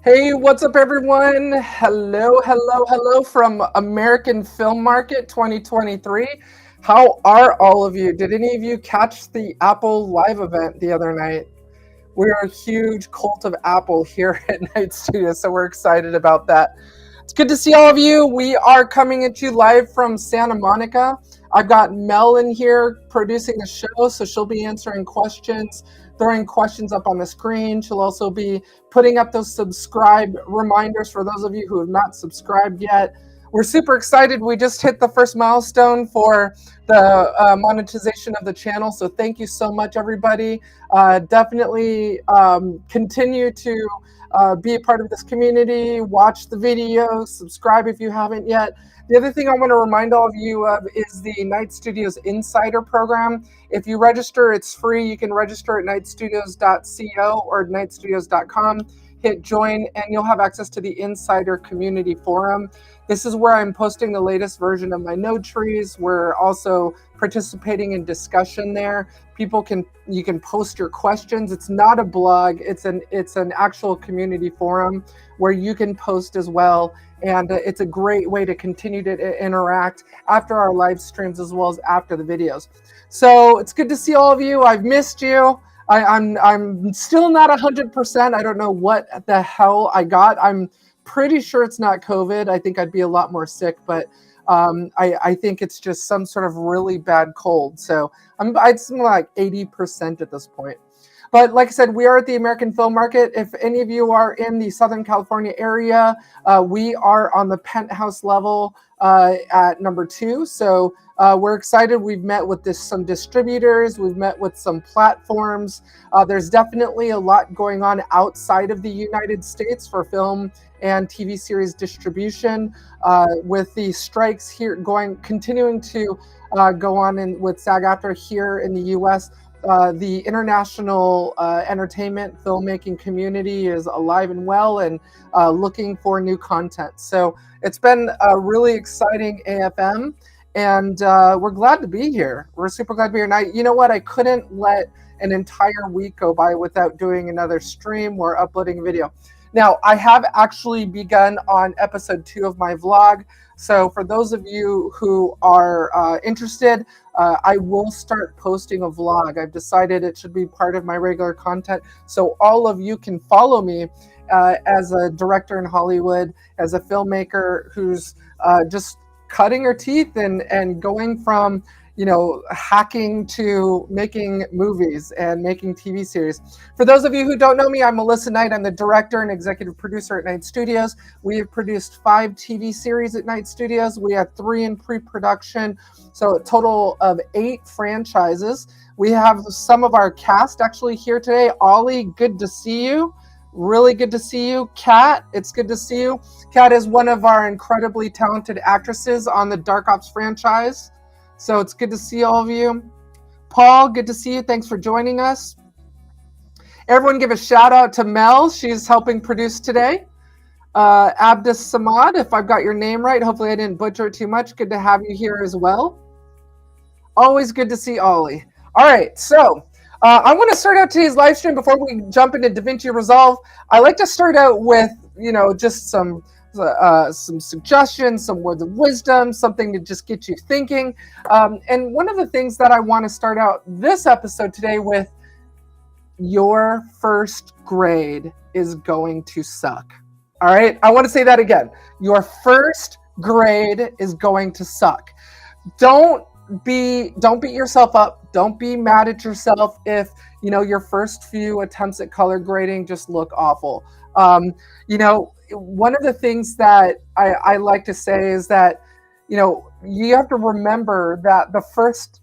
Hey, what's up, everyone? Hello, hello, hello from American Film Market 2023. How are all of you? Did any of you catch the Apple live event the other night? We're a huge cult of Apple here at Night Studio, so we're excited about that. It's good to see all of you. We are coming at you live from Santa Monica. I've got Mel in here producing the show, so she'll be answering questions, throwing questions up on the screen. She'll also be putting up those subscribe reminders for those of you who have not subscribed yet. We're super excited. We just hit the first milestone for the monetization of the channel. So thank you so much, everybody. Definitely continue to be a part of this community, watch the videos, subscribe if you haven't yet. The other thing I want to remind all of you of is the Night Studios Insider Program. If you register, it's free. You can register at nightstudios.co or nightstudios.com. Hit join, and you'll have access to the Insider Community Forum. This is where I'm posting the latest version of my node trees. We're also participating in discussion there. You can post your questions. It's not a blog. It's an actual community forum where you can post as well. And it's a great way to continue to interact after our live streams as well as after the videos. So it's good to see all of you. I've missed you. I'm still not 100%. I don't know what the hell I got. I'm pretty sure it's not COVID. I think I'd be a lot more sick, but I think it's just some sort of really bad cold. So I'd say like 80% at this point. But like I said, we are at the American Film Market. If any of you are in the Southern California area, we are on the penthouse level at number 2. So we're excited. We've met with some distributors. We've met with some platforms. There's definitely a lot going on outside of the United States for film and TV series distribution, with the strikes here continuing to go on with SAG-AFTRA here in the U.S. The international entertainment filmmaking community is alive and well and looking for new content. So it's been a really exciting AFM, and we're glad to be here. We're super glad to be here. And you know what? I couldn't let an entire week go by without doing another stream or uploading a video. Now, I have actually begun on episode 2 of my vlog. So for those of you who are interested, I will start posting a vlog. I've decided it should be part of my regular content, so all of you can follow me as a director in Hollywood, as a filmmaker who's just cutting her teeth and going from hacking to making movies and making TV series. For those of you who don't know me, I'm Melissa Knight. I'm the director and executive producer at Night Studios. We have produced 5 TV series at Night Studios. We have 3 in pre-production, so a total of 8 franchises. We have some of our cast actually here today. Ollie, good to see you. Really good to see you. Kat, it's good to see you. Kat is one of our incredibly talented actresses on the Dark Ops franchise. So it's good to see all of you. Paul, good to see you. Thanks for joining us. Everyone give a shout out to Mel. She's helping produce today. Abdus Samad, if I've got your name right. Hopefully I didn't butcher it too much. Good to have you here as well. Always good to see Ollie. All right, so I want to start out today's live stream before we jump into DaVinci Resolve. I like to start out with, just some suggestions, some words of wisdom, something to just get you thinking. And one of the things that I want to start out this episode today with, your first grade is going to suck. All right, I want to say that again. Your first grade is going to suck. Don't beat yourself up. Don't be mad at yourself if your first few attempts at color grading just look awful. One of the things that I like to say is that, you have to remember that the first,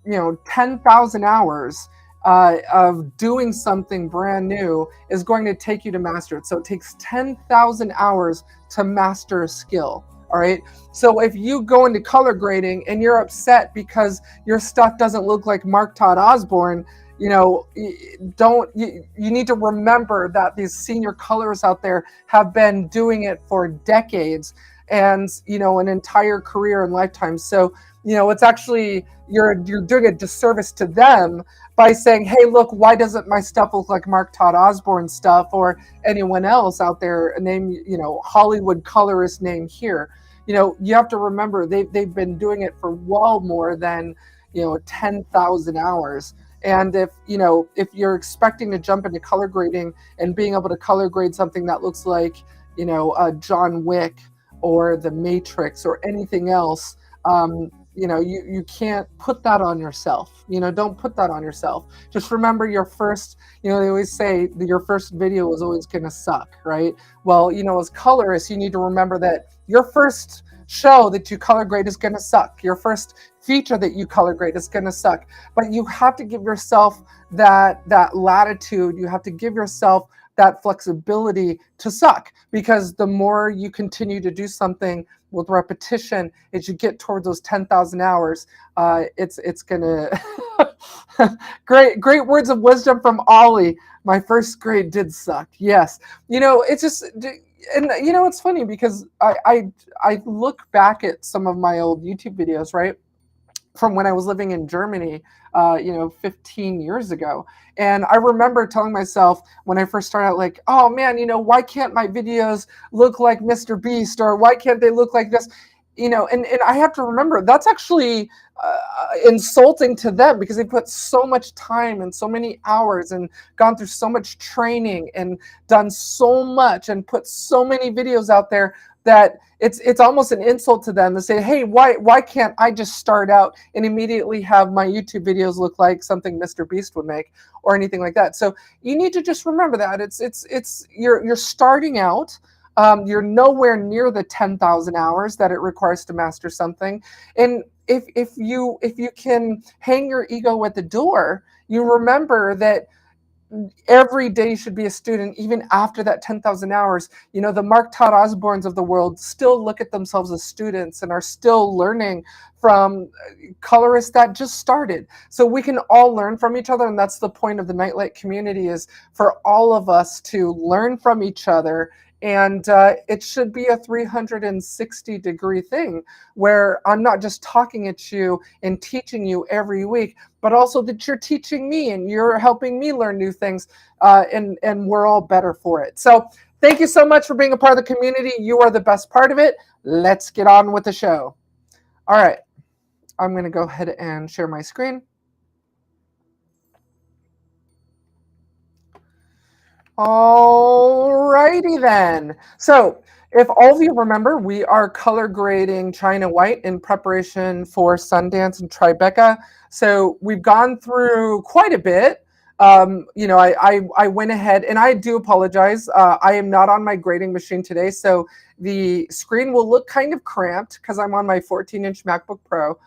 10,000 hours of doing something brand new is going to take you to master it. So it takes 10,000 hours to master a skill. All right. So if you go into color grading and you're upset because your stuff doesn't look like Mark Todd Osborne, you need to remember that these senior colorists out there have been doing it for decades and, an entire career and lifetime. So, it's actually, you're doing a disservice to them by saying, hey, look, why doesn't my stuff look like Mark Todd Osborne stuff or anyone else out there, name, Hollywood colorist name here. You have to remember they've been doing it for well more than, 10,000 hours. And if you're expecting to jump into color grading and being able to color grade something that looks like, John Wick or The Matrix or anything else, you can't put that on yourself. Don't put that on yourself. Just remember your first, they always say that your first video is always going to suck, right? Well, as colorists, you need to remember that your first show that you color grade is going to suck. Your first feature that you color grade is going to suck. But you have to give yourself that latitude. You have to give yourself that flexibility to suck, because the more you continue to do something with repetition, as you get towards those 10,000 hours, it's gonna great words of wisdom from Ollie. My first grade did suck. Yes, it's just, and it's funny because I look back at some of my old YouTube videos, right, from when I was living in Germany, 15 years ago. And I remember telling myself when I first started out, like, oh man, why can't my videos look like Mr. Beast, or why can't they look like this? And I have to remember that's actually insulting to them, because they put so much time and so many hours and gone through so much training and done so much and put so many videos out there, that it's almost an insult to them to say, hey, why can't I just start out and immediately have my YouTube videos look like something Mr. Beast would make, or anything like that? So you need to just remember that you're starting out. You're nowhere near the 10,000 hours that it requires to master something. And if you can hang your ego at the door, you remember that every day should be a student, even after that 10,000 hours. The Mark Todd Osborns of the world still look at themselves as students and are still learning from colorists that just started. So we can all learn from each other, and that's the point of the Nightlight community, is for all of us to learn from each other. And it should be a 360-degree thing, where I'm not just talking at you and teaching you every week, but also that you're teaching me and you're helping me learn new things, and we're all better for it. So thank you so much for being a part of the community. You are the best part of it. Let's get on with the show. All right, I'm going to go ahead and share my screen. Alrighty then. So if all of you remember, we are color grading China White in preparation for Sundance and Tribeca. So we've gone through quite a bit. I went ahead, and I do apologize. I am not on my grading machine today, so the screen will look kind of cramped because I'm on my 14-inch MacBook Pro.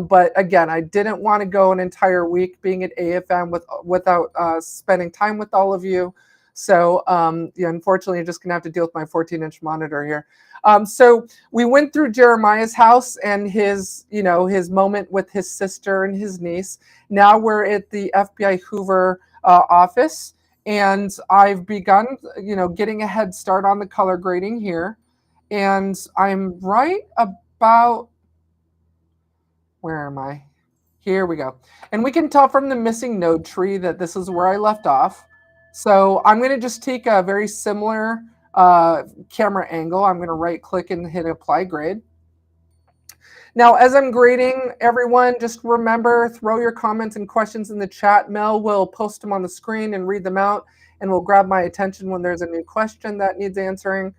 But again, I didn't want to go an entire week being at AFM without spending time with all of you. So unfortunately, you're just going to have to deal with my 14-inch monitor here. So we went through Jeremiah's house and his moment with his sister and his niece. Now we're at the FBI Hoover office, and I've begun, getting a head start on the color grading here. And I'm right about, where am I? Here we go. And we can tell from the missing node tree that this is where I left off. So I'm going to just take a very similar camera angle. I'm going to right click and hit apply grade. Now, as I'm grading, everyone, just remember, throw your comments and questions in the chat. Mel will post them on the screen and read them out, and will grab my attention when there's a new question that needs answering.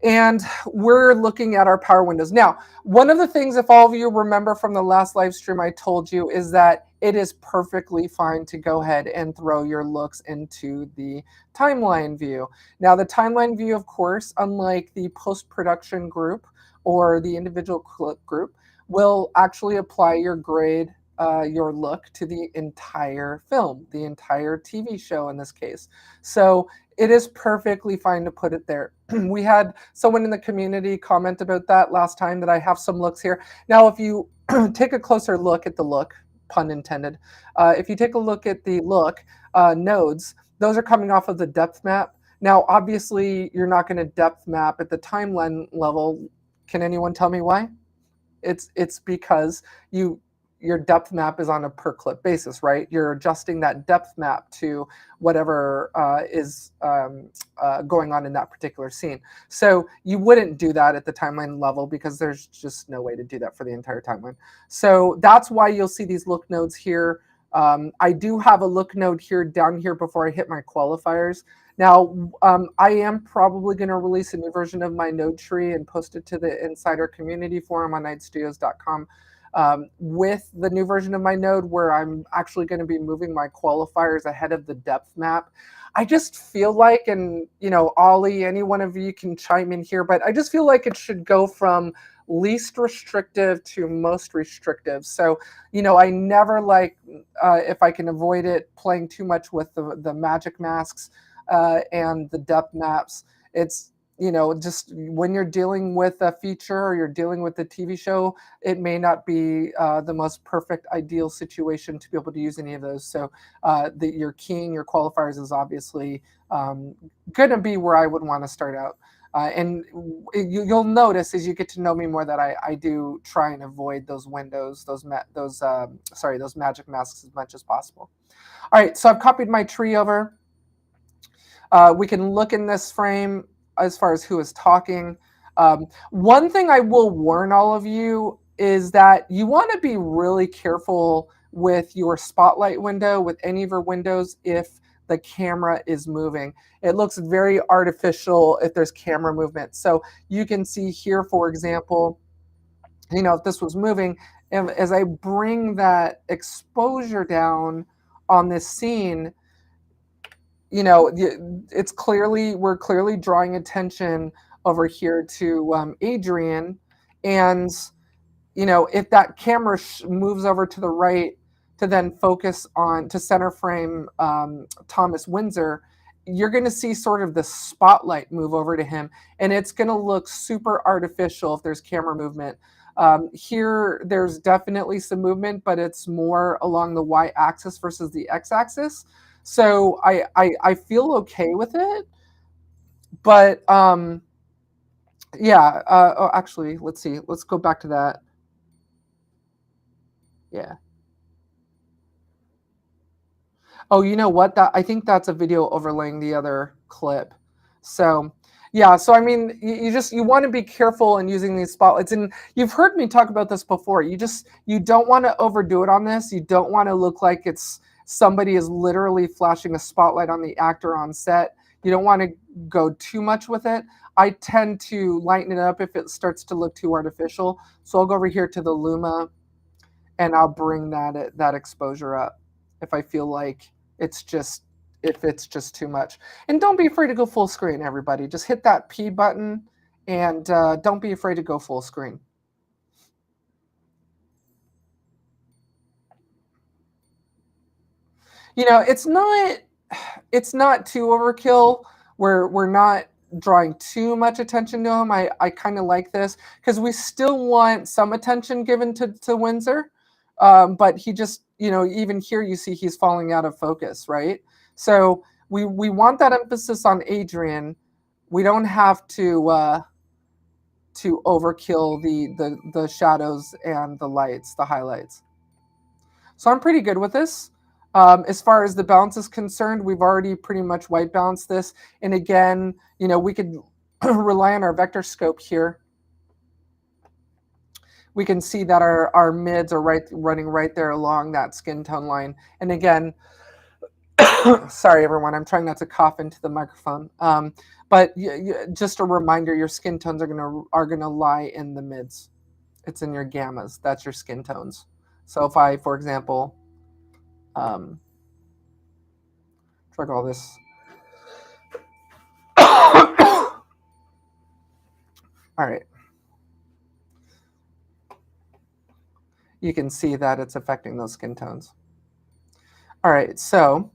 And we're looking at our power windows. Now, one of the things, if all of you remember from the last live stream I told you, is that it is perfectly fine to go ahead and throw your looks into the timeline view. Now, the timeline view, of course, unlike the post-production group or the individual clip group, will actually apply your grade, your look to the entire film, the entire TV show in this case. So it is perfectly fine to put it there. We had someone in the community comment about that last time, that I have some looks here. Now, if you take a closer look at the look, pun intended, if you take a look at the look nodes, those are coming off of the depth map. Now, obviously, you're not going to depth map at the timeline level. Can anyone tell me why? It's because your depth map is on a per clip basis, right? You're adjusting that depth map to whatever is going on in that particular scene. So you wouldn't do that at the timeline level, because there's just no way to do that for the entire timeline. So that's why you'll see these look nodes here. I do have a look node here down here before I hit my qualifiers. Now, I am probably going to release a new version of my node tree and post it to the Insider Community Forum on nightstudios.com. with the new version of my node, where I'm actually going to be moving my qualifiers ahead of the depth map. I just feel like, and Ollie, any one of you can chime in here, but I just feel like it should go from least restrictive to most restrictive. So, I never like, if I can avoid it, playing too much with the magic masks and the depth maps. It's, just when you're dealing with a feature or you're dealing with a TV show, it may not be the most perfect, ideal situation to be able to use any of those. So your keying, your qualifiers is obviously going to be where I would want to start out. And you'll notice as you get to know me more that I do try and avoid those windows, those magic masks as much as possible. All right, so I've copied my tree over. We can look in this frame as far as who is talking. One thing I will warn all of you is that you want to be really careful with your spotlight window, with any of your windows, if the camera is moving. It looks very artificial if there's camera movement. So you can see here, for example, if this was moving, as I bring that exposure down on this scene, it's we're clearly drawing attention over here to Adrian, and if that camera moves over to the right to then focus to center frame Thomas Windsor, you're going to see sort of the spotlight move over to him, and it's going to look super artificial if there's camera movement. Here, there's definitely some movement, but it's more along the y-axis versus the x-axis. So I feel okay with it, but yeah. Actually, let's see. Let's go back to that. Yeah. Oh, you know what? I think that's a video overlaying the other clip. So yeah. So I mean, you want to be careful in using these spotlights, and you've heard me talk about this before. You don't want to overdo it on this. You don't want to look like somebody is literally flashing a spotlight on the actor on set. You don't want to go too much with it. I tend to lighten it up if it starts to look too artificial. So I'll go over here to the Luma, and I'll bring that exposure up if I feel like if it's just too much. And don't be afraid to go full screen, everybody. Just hit that P button, and don't be afraid to go full screen. It's not too overkill. We're not drawing too much attention to him. I kind of like this because we still want some attention given to Windsor, but he just, even here you see he's falling out of focus, right? So we want that emphasis on Adrian. We don't have to overkill the shadows and the lights, the highlights. So I'm pretty good with this. As far as the balance is concerned, we've already pretty much white balanced this. And again, we could rely on our vector scope here. We can see that our mids are running right there along that skin tone line. And again, sorry everyone, I'm trying not to cough into the microphone. But just a reminder, your skin tones are gonna lie in the mids. It's in your gammas. That's your skin tones. So if I, for example, track all this. All right. You can see that it's affecting those skin tones. All right, so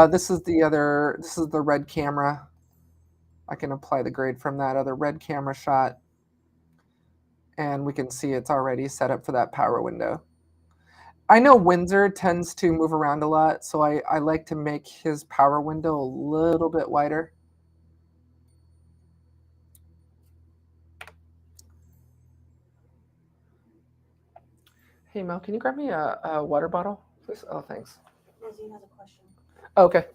this is the red camera. I can apply the grade from that other red camera shot, and we can see it's already set up for that power window. I know Windsor tends to move around a lot, so I like to make his power window a little bit wider. Hey Mel, can you grab me a water bottle, please? Oh, thanks. Rosie has a question. Okay.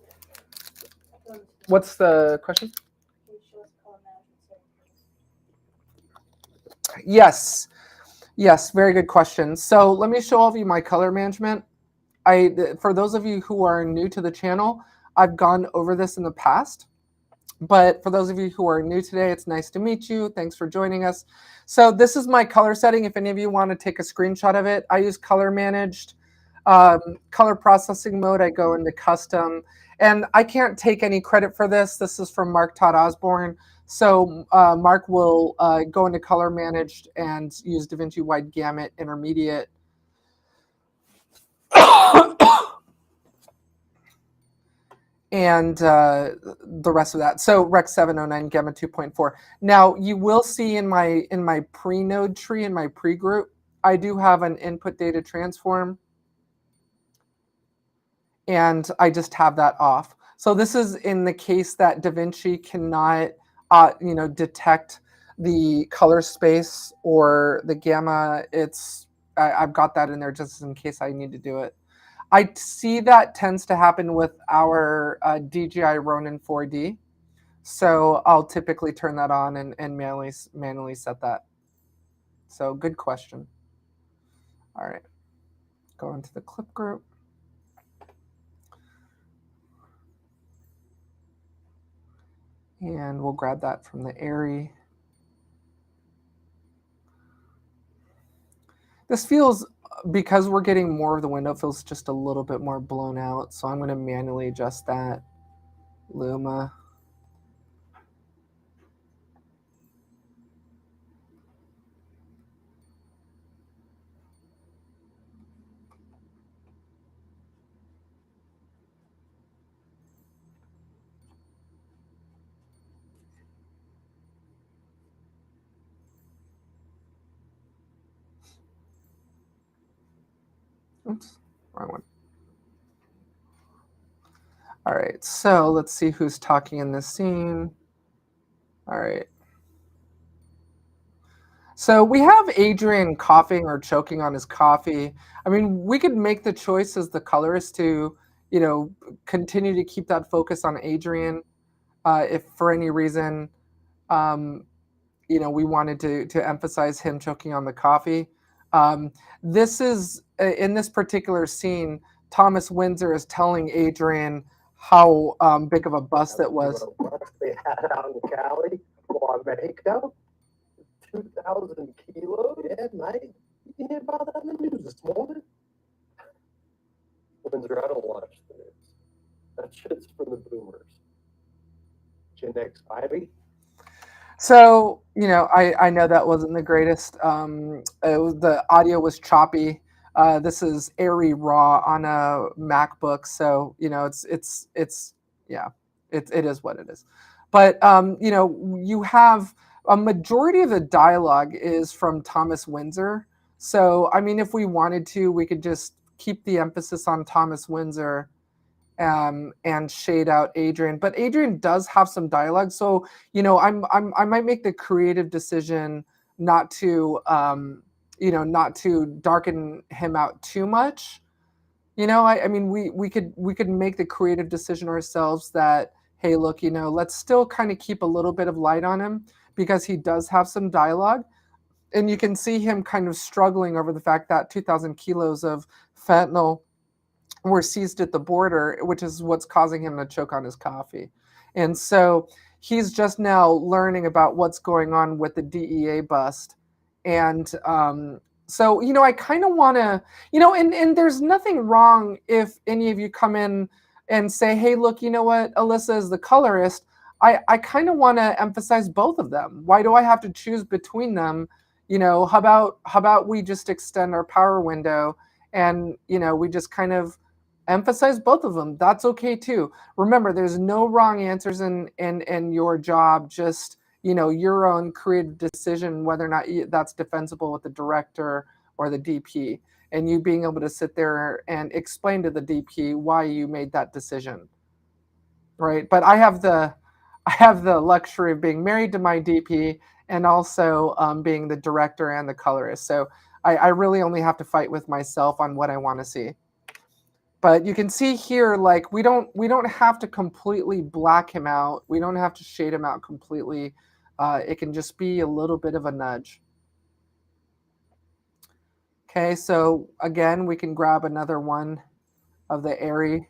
What's the question? Can you show us color management settings? Yes, very good question. So let me show all of you my color management. For those of you who are new to the channel, I've gone over this in the past. But for those of you who are new today, it's nice to meet you. Thanks for joining us. So this is my color setting. If any of you want to take a screenshot of it, I use color managed. Color processing mode, I go into custom. And I can't take any credit for this. This is from Mark Todd Osborne. So Mark will go into color managed and use DaVinci Wide Gamut Intermediate. And the rest of that. So Rec 709 Gamma 2.4. Now you will see in my pre-node tree, in my pre-group, I do have an input data transform, and I just have that off. So this is in the case that DaVinci cannot, detect the color space or the gamma. I've got that in there just in case I need to do it. I see that tends to happen with our DJI Ronin 4D. So I'll typically turn that on and manually set that. So good question. All right, go into the clip group. And we'll grab that from the Airy. This feels, because we're getting more of the window, feels just a little bit more blown out. So I'm going to manually adjust that. Luma. Oops, wrong one. All right, so let's see who's talking in this scene. All right. So we have Adrian coughing or choking on his coffee. I mean, we could make the choice as the colorist to, continue to keep that focus on Adrian. If for any reason, we wanted to emphasize him choking on the coffee. This is in this particular scene, Thomas Windsor is telling Adrian how big of a bust it was. They had out in Cali or Mexico. 2,000 kilos? Yeah, mate. You can hear about that in the news this morning. Windsor, I don't watch the news. That shit's for the boomers. Gen X Ivy. So, I know that wasn't the greatest. The audio was choppy. This is Airy Raw on a MacBook, so it is what it is. But you have a majority of the dialogue is from Thomas Windsor. So I mean, if we wanted to, we could just keep the emphasis on Thomas Windsor and shade out Adrian. But Adrian does have some dialogue, so I might make the creative decision not to not to darken him out too much. I mean, we could make the creative decision ourselves that, hey, look, let's still kind of keep a little bit of light on him because he does have some dialogue. And you can see him kind of struggling over the fact that 2,000 kilos of fentanyl were seized at the border, which is what's causing him to choke on his coffee. And so he's just now learning about what's going on with the DEA bust. And so, I kind of want to, and there's nothing wrong if any of you come in and say, hey, look, you know what, Alyssa is the colorist. I kind of want to emphasize both of them. Why do I have to choose between them? How about we just extend our power window and, we just kind of emphasize both of them. That's okay too. Remember, there's no wrong answers in your job. Just your own creative decision whether or not that's defensible with the director or the DP, and you being able to sit there and explain to the DP why you made that decision. Right? But I have the luxury of being married to my DP and also being the director and the colorist. So I really only have to fight with myself on what I want to see. But you can see here, like, we don't have to completely black him out. We don't have to shade him out completely. It can just be a little bit of a nudge. Okay, so again, we can grab another one of the Airy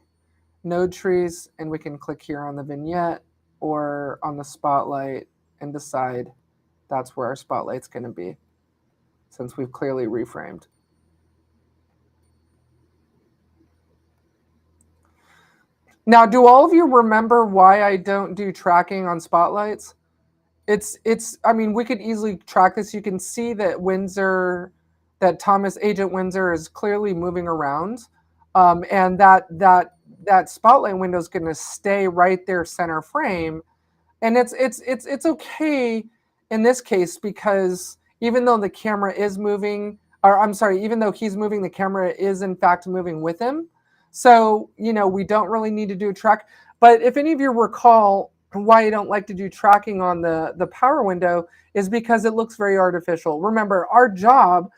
node trees, and we can click here on the vignette. or on the spotlight and decide that's where our spotlight's going to be, since we've clearly reframed. Now, do all of you remember why I don't do tracking on spotlights? I mean, we could easily track this. You can see that Agent Windsor is clearly moving around. And that spotlight window is going to stay right there center frame. And it's okay in this case, because even though the camera is moving, or I'm sorry, even though he's moving, the camera is in fact moving with him. So, we don't really need to do a track. But if any of you recall why I don't like to do tracking on the power window, is because it looks very artificial. Remember, our job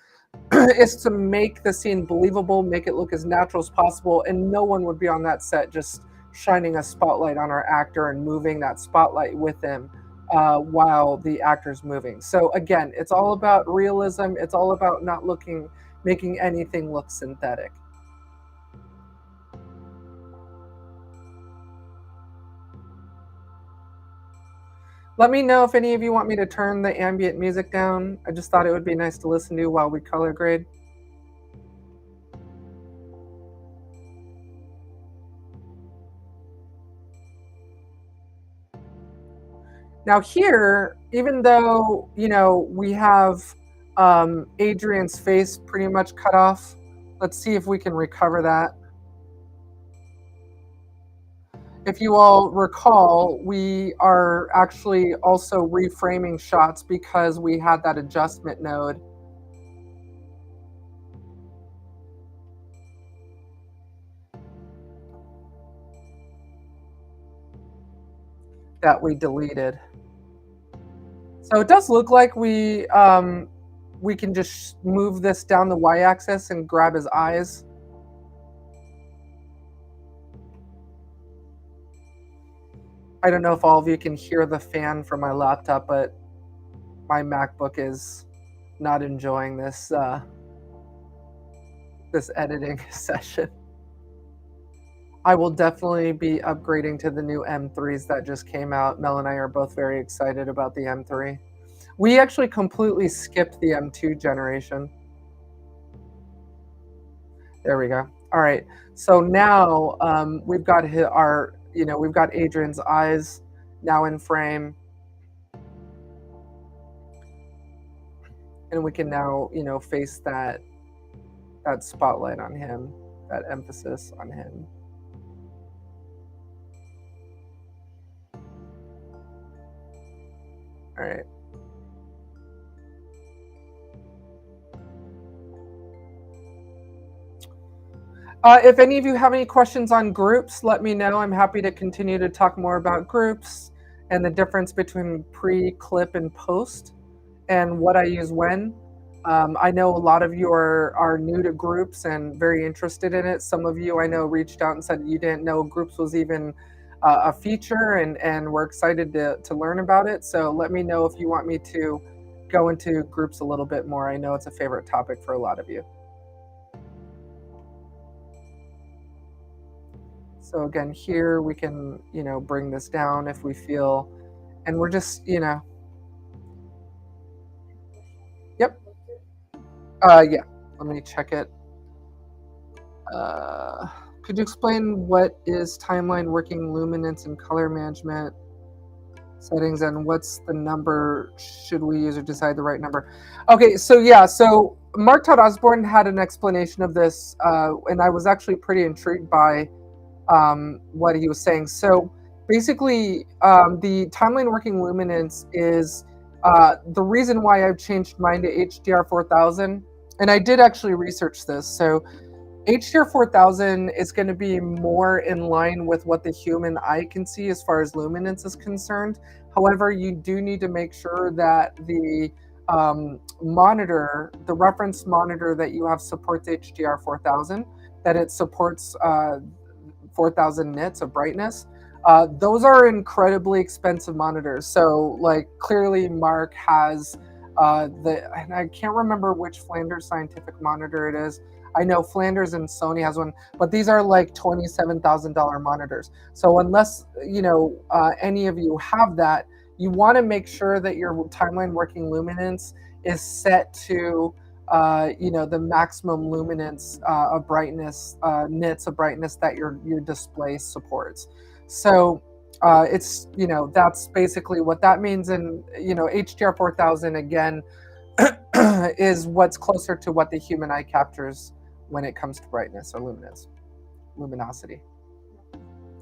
is to make the scene believable, make it look as natural as possible, and no one would be on that set just shining a spotlight on our actor and moving that spotlight with him while the actor's moving. So again, it's all about realism. It's all about not making anything look synthetic. Let me know if any of you want me to turn the ambient music down. I just thought it would be nice to listen to while we color grade. Now here, even though, we have Adrian's face pretty much cut off, let's see if we can recover that. If you all recall, we are actually also reframing shots because we had that adjustment node. That we deleted. So it does look like we can just move this down the y-axis and grab his eyes. I don't know if all of you can hear the fan from my laptop, but my MacBook is not enjoying this this editing session. I will definitely be upgrading to the new M3s that just came out. Mel and I are both very excited about the M3. We actually completely skipped the M2 generation. There we go. All right. So now we've got we've got Adrian's eyes now in frame. And we can now, face that spotlight on him, that emphasis on him. All right. If any of you have any questions on groups, let me know. I'm happy to continue to talk more about groups and the difference between pre, clip, and post, and what I use when. I know a lot of you are new to groups and very interested in it. Some of you I know reached out and said you didn't know groups was even a feature, and we're excited to learn about it. So let me know if you want me to go into groups a little bit more. I know it's a favorite topic for a lot of you. So again, here we can, bring this down if we feel, and we're just, Yep. Yeah, let me check it. Could you explain what is timeline working, luminance, and color management settings, and what's the number should we use or decide the right number? Okay, so yeah, so Mark Todd Osborne had an explanation of this, and I was actually pretty intrigued by what he was saying. So basically, the timeline working luminance is the reason why I've changed mine to HDR 4000. And I did actually research this. So HDR 4000 is going to be more in line with what the human eye can see as far as luminance is concerned. However, you do need to make sure that the monitor, the reference monitor that you have, supports HDR 4000, that it supports 4,000 nits of brightness. Those are incredibly expensive monitors. So like clearly Mark has and I can't remember which Flanders Scientific monitor it is. I know Flanders and Sony has one, but these are like $27,000 monitors. So unless any of you have that, you want to make sure that your timeline working luminance is set to the maximum luminance of brightness, nits of brightness that your display supports. So it's that's basically what that means. And HDR 4000 again is what's closer to what the human eye captures when it comes to brightness or luminosity.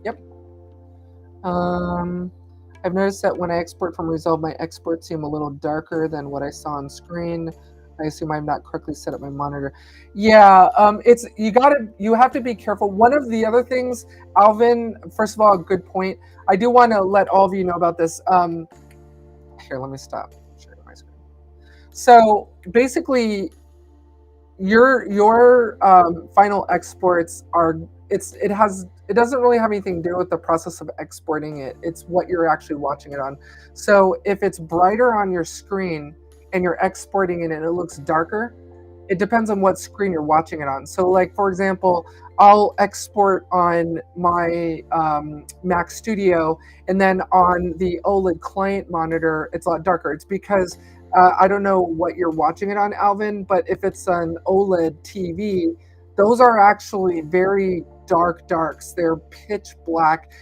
Yep. I've noticed that when I export from Resolve, my exports seem a little darker than what I saw on screen. I assume I'm not correctly set up my monitor. Yeah, you have to be careful. One of the other things, Alvin, first of all, a good point. I do want to let all of you know about this. Here, let me stop sharing my screen. So basically, your final exports are it doesn't really have anything to do with the process of exporting it. It's what you're actually watching it on. So if it's brighter on your screen and you're exporting it and it looks darker, it depends on what screen you're watching it on. So like, for example, I'll export on my Mac Studio, and then on the OLED client monitor, it's a lot darker. It's because I don't know what you're watching it on, Alvin, but if it's an OLED TV, those are actually very dark darks. They're pitch black.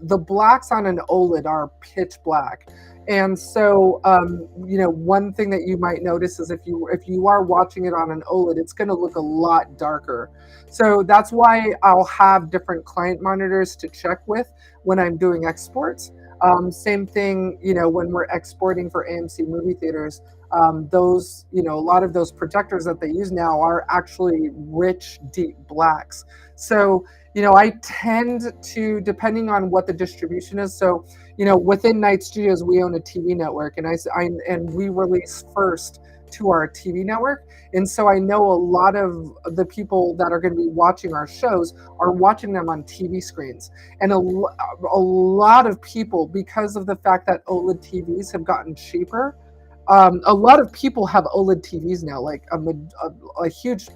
The blacks on an OLED are pitch black. And so, one thing that you might notice is if you are watching it on an OLED, it's going to look a lot darker. So that's why I'll have different client monitors to check with when I'm doing exports. Same thing, when we're exporting for AMC movie theaters, those, a lot of those projectors that they use now are actually rich, deep blacks. So, I tend to, depending on what the distribution is. So, within Night Studios, we own a TV network, and we release first to our TV network. And so I know a lot of the people that are going to be watching our shows are watching them on TV screens. And a lot of people, because of the fact that OLED TVs have gotten cheaper, a lot of people have OLED TVs now, like a huge,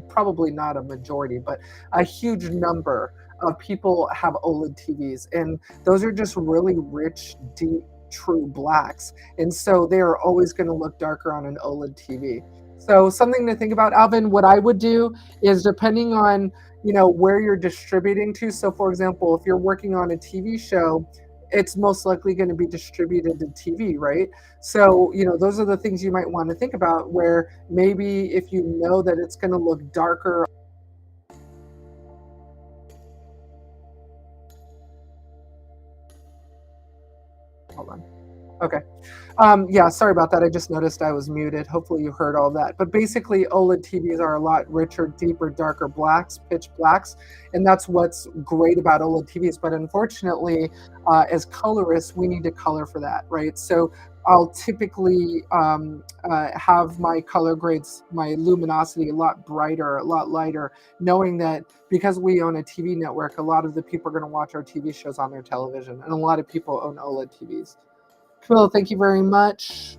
probably not a majority, but a huge number of people have OLED TVs. And those are just really rich, deep, true blacks. And so they are always going to look darker on an OLED TV. So something to think about, Alvin. What I would do is, depending on, where you're distributing to. So for example, if you're working on a TV show, it's most likely going to be distributed to TV, right? So, those are the things you might want to think about, where maybe if you know that it's going to look darker. Hold on. Okay. Yeah, sorry about that. I just noticed I was muted. Hopefully you heard all that. But basically, OLED TVs are a lot richer, deeper, darker blacks, pitch blacks. And that's what's great about OLED TVs. But unfortunately, as colorists, we need to color for that, right? So I'll typically have my color grades, my luminosity a lot brighter, a lot lighter, knowing that because we own a TV network, a lot of the people are going to watch our TV shows on their television. And a lot of people own OLED TVs. Cool, thank you very much.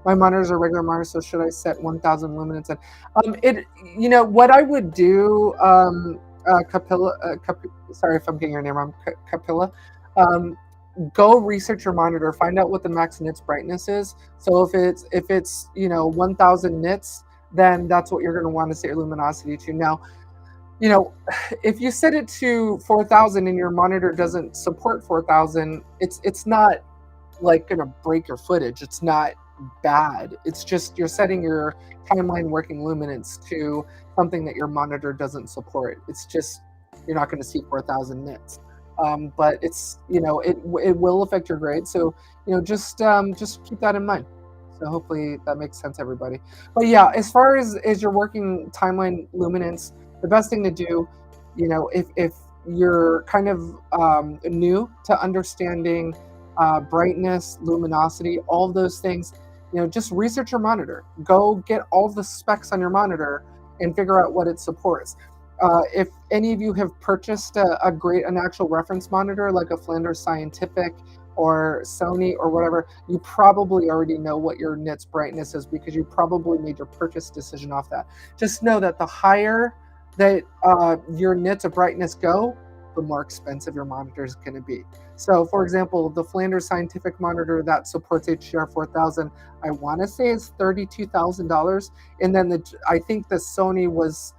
My monitors are regular monitors, so should I set 1000 luminance? And what I would do, sorry if I'm getting your name wrong, Capilla. Go research your monitor, find out what the max nits brightness is. So if it's 1000 nits, then that's what you're going to want to set your luminosity to. Now, if you set it to 4000 and your monitor doesn't support 4000, it's not like gonna break your footage. It's not bad. It's just you're setting your timeline working luminance to something that your monitor doesn't support. It's just you're not going to see 4000 nits. But it's it will affect your grade. So just keep that in mind. So hopefully that makes sense, everybody. But yeah, as far as your working timeline luminance, the best thing to do, if you're kind of new to understanding brightness, luminosity, all of those things, just research your monitor. Go get all the specs on your monitor and figure out what it supports. If any of you have purchased an actual reference monitor, like a Flanders Scientific or Sony or whatever, you probably already know what your nit's brightness is because you probably made your purchase decision off that. Just know that the higher that your nits of brightness go, the more expensive your monitor is going to be. So, for example, the Flanders Scientific monitor that supports HDR 4000, I want to say is $32,000, and then I think the Sony was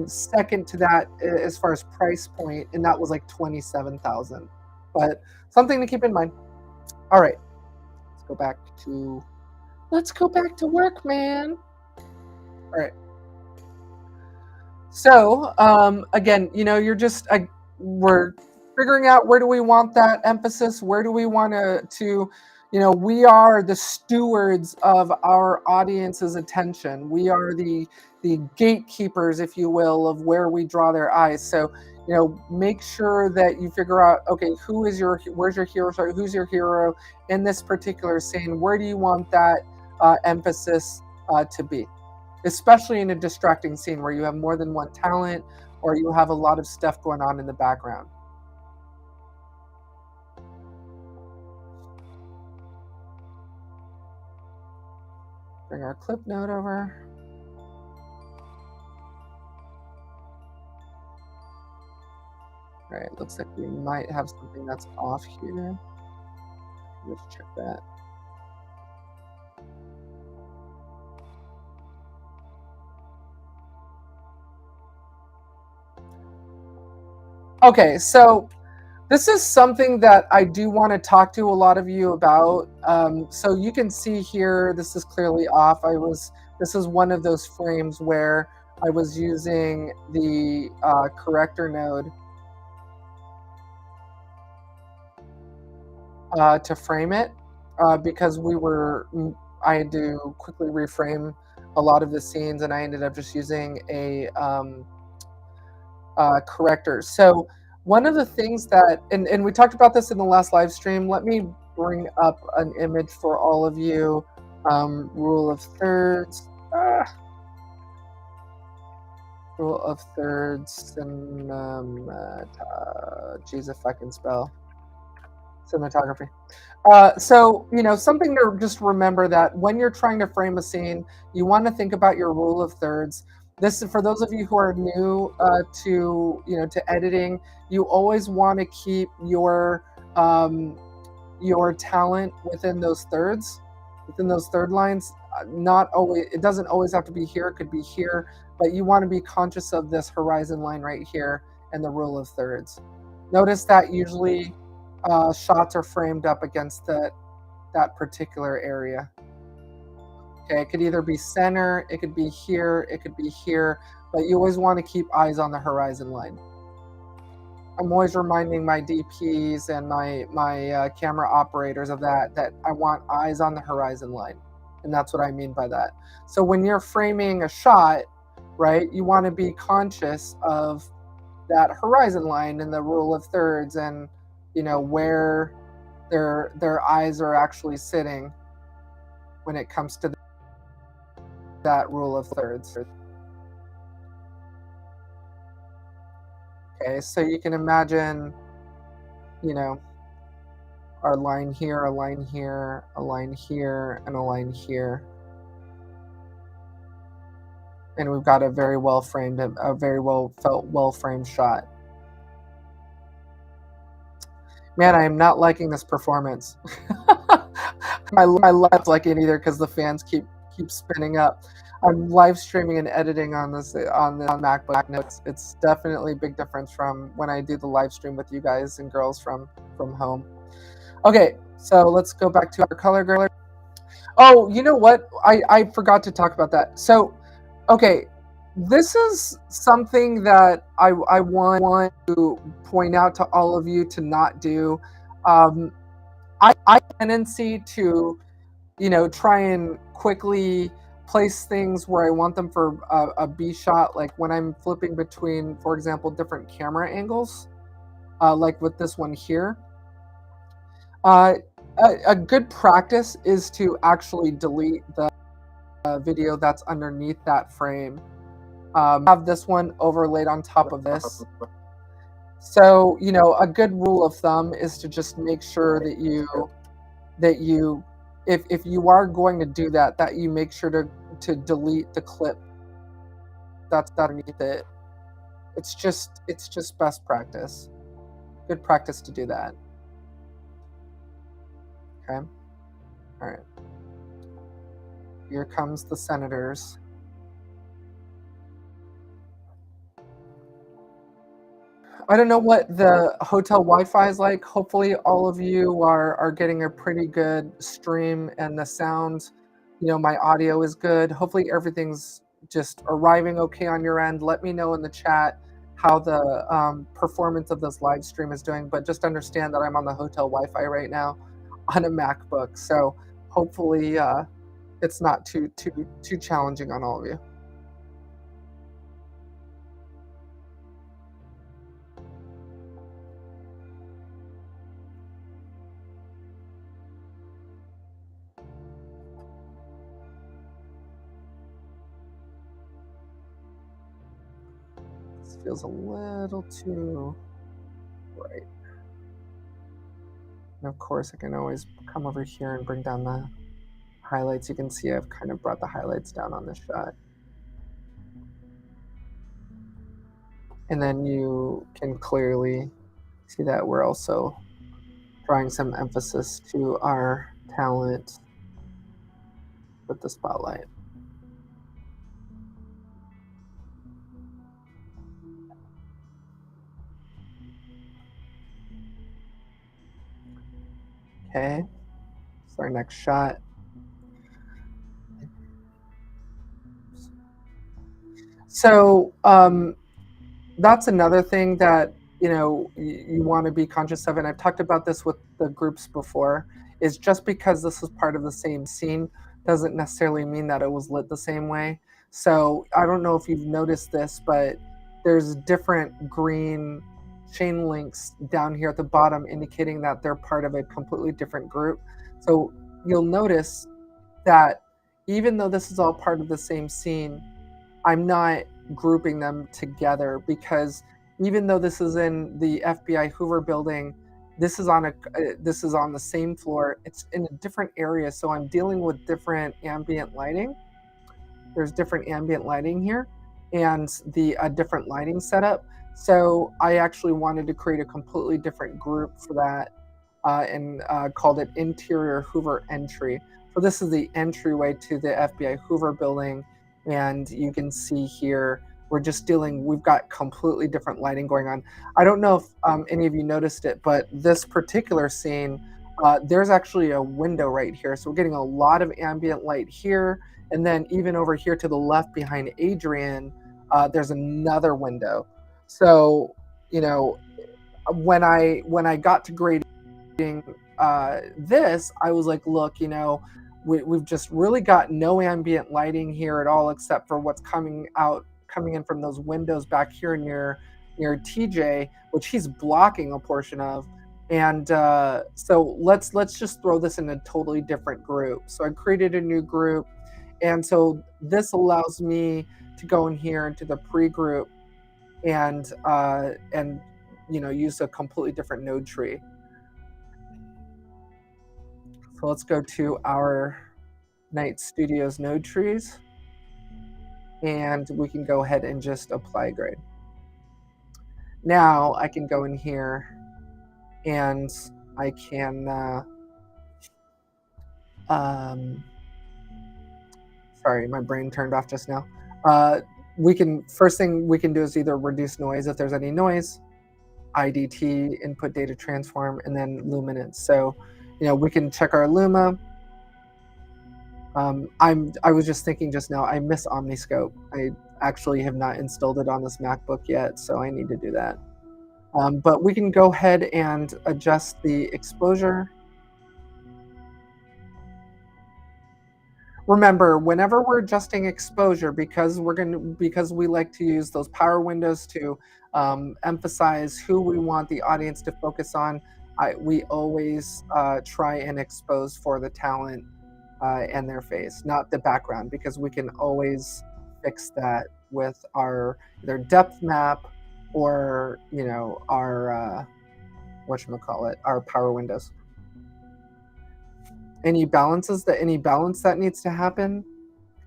second to that as far as price point, and that was like 27,000. But something to keep in mind. All right, let's go back to work, man. All right. So again, you're just we're figuring out where do we want that emphasis, where do we want to we are the stewards of our audience's attention. We are the gatekeepers, if you will, of where we draw their eyes. So make sure that you figure out, okay, where's your hero, who's your hero in this particular scene, where do you want that emphasis to be, especially in a distracting scene where you have more than one talent or you have a lot of stuff going on in the background. Bring our clip note over. All right, looks like we might have something that's off here. Let's check that. Okay, so this is something that I do want to talk to a lot of you about. So you can see here, this is clearly off. This is one of those frames where I was using the corrector node to frame it because I had to quickly reframe a lot of the scenes, and I ended up just using a corrector. So one of the things that, and we talked about this in the last live stream, let me bring up an image for all of you. Rule of thirds. Rule of thirds, and geez, if I can spell. Cinematography. So, something to just remember that when you're trying to frame a scene, you want to think about your rule of thirds. This is for those of you who are new to editing. You always want to keep your talent within those thirds, within those third lines. Not always. It doesn't always have to be here. It could be here, but you want to be conscious of this horizon line right here and the rule of thirds. Notice that usually shots are framed up against that particular area. Okay, it could either be center, it could be here, it could be here, but you always want to keep eyes on the horizon line. I'm always reminding my DPs and my camera operators of that I want eyes on the horizon line, and that's what I mean by that. So when you're framing a shot, right, you want to be conscious of that horizon line and the rule of thirds, and where their eyes are actually sitting when it comes to that rule of thirds. Okay, so you can imagine, our line here, a line here, a line here, and a line here. And we've got a very well framed, a very well framed shot. Man, I am not liking this performance. my live's like it either because the fans keep spinning up. I'm live streaming and editing on the MacBook. No, it's definitely a big difference from when I do the live stream with you guys and girls from home. Okay, so let's go back to our color grading. Oh, you know what? I forgot to talk about that. So, okay, this is something that I want to point out to all of you to not do. I have a tendency to, try and quickly place things where I want them for a B shot, like when I'm flipping between, for example, different camera angles, like with this one here. A good practice is to actually delete the video that's underneath that frame. Have this one overlaid on top of this. So, a good rule of thumb is to just make sure that you if you are going to do that, that you make sure to delete the clip that's underneath it. It's just best practice. Good practice to do that. Okay. All right. Here comes the senators. I don't know what the hotel Wi-Fi is like. Hopefully, all of you are getting a pretty good stream, and the sound, my audio is good. Hopefully, everything's just arriving okay on your end. Let me know in the chat how the performance of this live stream is doing. But just understand that I'm on the hotel Wi-Fi right now on a MacBook, so hopefully it's not too challenging on all of you. This feels a little too bright. And of course, I can always come over here and bring down the highlights. You can see I've kind of brought the highlights down on this shot. And then you can clearly see that we're also drawing some emphasis to our talent with the spotlight. Okay, so our next shot. So that's another thing that you want to be conscious of, and I've talked about this with the groups before, is just because this is part of the same scene doesn't necessarily mean that it was lit the same way. So I don't know if you've noticed this, but there's different green chain links down here at the bottom indicating that they're part of a completely different group. So you'll notice that even though this is all part of the same scene, I'm not grouping them together, because even though this is in the FBI Hoover building, this is on the same floor. It's in a different area, so I'm dealing with different ambient lighting. There's different ambient lighting here, and the different lighting setup. So I actually wanted to create a completely different group for that, and called it Interior Hoover Entry. So this is the entryway to the FBI Hoover building, and you can see here we've got completely different lighting going on. I don't know if any of you noticed it, but this particular scene, there's actually a window right here. So we're getting a lot of ambient light here, and then even over here to the left behind Adrian, there's another window. So when I got to grading this, I was like, look, we've just really got no ambient lighting here at all, except for what's coming in from those windows back here near TJ, which he's blocking a portion of. And so let's just throw this in a totally different group. So I created a new group, and so this allows me to go in here into the pre-group and use a completely different node tree. So let's go to our Night Studios node trees, and we can go ahead and just apply grade. Now I can go in here and I can, sorry, my brain turned off just now. First thing we can do is either reduce noise if there's any noise, IDT, input data transform, and then luminance. So, we can check our Luma. I was just thinking just now, I miss Omniscope. I actually have not installed it on this MacBook yet, so I need to do that. But we can go ahead and adjust the exposure. Remember, whenever we're adjusting exposure, because we like to use those power windows to emphasize who we want the audience to focus on, we always try and expose for the talent and their face, not the background, because we can always fix that with our either depth map or our whatchamacallit, our power windows. Any balance that needs to happen.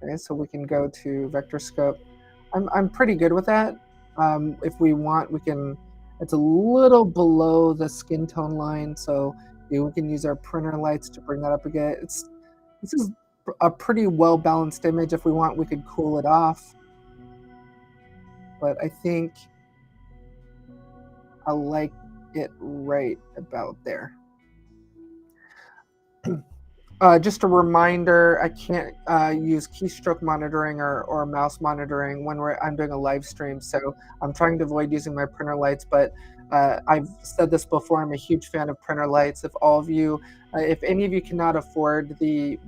Okay, so we can go to vector scope. I'm pretty good with that. If we want, we can. It's a little below the skin tone line, so we can use our printer lights to bring that up again. This is a pretty well balanced image. If we want, we could cool it off, but I think I like it right about there. Just a reminder, I can't use keystroke monitoring or mouse monitoring when I'm doing a live stream, so I'm trying to avoid using my printer lights, but I've said this before, I'm a huge fan of printer lights. If any of you cannot afford the